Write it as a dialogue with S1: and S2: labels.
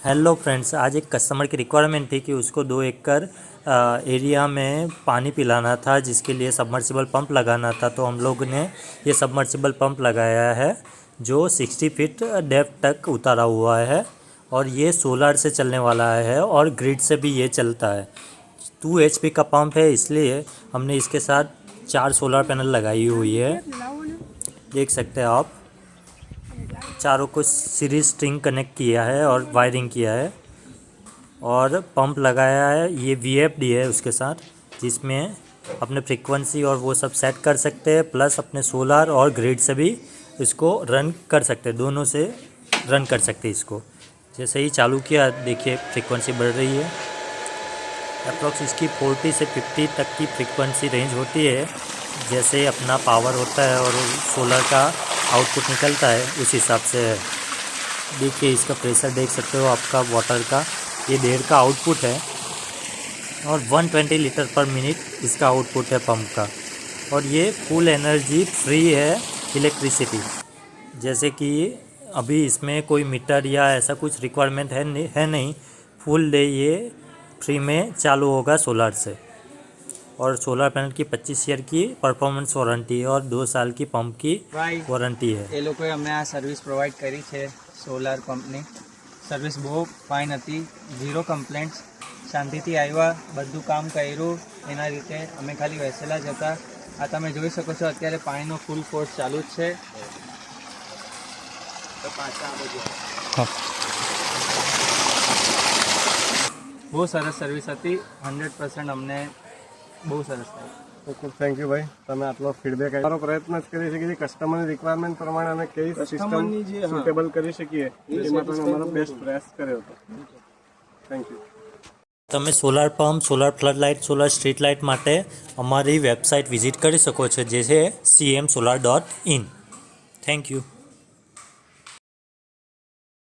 S1: Hello friends, आज एक customer की रिक्वायरमेंट थी कि उसको 2 एकड़ एरिया में पानी पिलाना था, जिसके लिए सबमर्सिबल पंप लगाना था। तो हम लोग ने ये सबमर्सिबल पंप लगाया है जो 60 फीट डेप्थ तक उतारा हुआ है और ये सोलर से चलने वाला है और ग्रिड से भी ये चलता है। 2 HP का पंप है, इसलिए हमने इसके साथ 4 सोलर पैनल लगाई हुई है। देख सकते हैं आप, चारों को सीरीज स्ट्रिंग कनेक्ट किया है और वायरिंग किया है और पंप लगाया है। ये VFD है उसके साथ, जिसमें अपने फ्रीक्वेंसी और वो सब सेट कर सकते हैं, प्लस अपने सोलर और ग्रिड से भी इसको रन कर सकते हैं, दोनों से रन कर सकते हैं इसको। जैसे ही चालू किया, देखिए फ्रीक्वेंसी बढ़ रही है। अप्रॉक्स इसकी 40 से 50 तक की फ्रीक्वेंसी रेंज होती है। जैसे अपना पावर होता है और सोलर का आउटपुट निकलता है, उस हिसाब से है। देखिए इसका प्रेशर देख सकते हो आपका वाटर का, ये 1.5 का आउटपुट है और 120 लीटर पर मिनट इसका आउटपुट है पंप का। और ये फुल एनर्जी फ्री है इलेक्ट्रिसिटी। जैसे कि अभी इसमें कोई मीटर या ऐसा कुछ रिक्वायरमेंट है नहीं, फुल डे ये फ्री में चालू होगा सोलर से। और सोलर पैनल की 25 ईयर की परफॉर्मेंस वारंटी है और 2 साल की पंप की वारंटी है।
S2: ये लोग अमे आ सर्विस प्रोवाइड करी है। सोलर पंपनी सर्विस बहुत फाइन थी, 0 कम्प्लेन्ट्स, शांति आव्या, बधु काम कर्यु एना रीते अमे खाली बेसेला ज हता। आ तमे जोई शको छो अत्यारे पाणीनो फूल फोर्स चालू ज छे। तो पाछा आ बधु बहुत सरस सर्विस थी, 100% अमने बहुत सरस थी।
S3: ओके, थैंक यू भाई, तमे आटलो फीडबेक आप्यो। प्रयत्न ज करी शकीए कस्टमर रिक्वायरमेंट प्रमाणे अमे कई सिस्टम सुटेबल करी शकीए ए माटेनो अमारो बेस्ट प्रयास कर्यो हतो। Thank you.
S1: તમે solar pump, solar flood light, solar street light માટે અમારી વેબસાઇટ વિઝિટ કરી શકો છો, જે છે cmsolar.in. Thank you.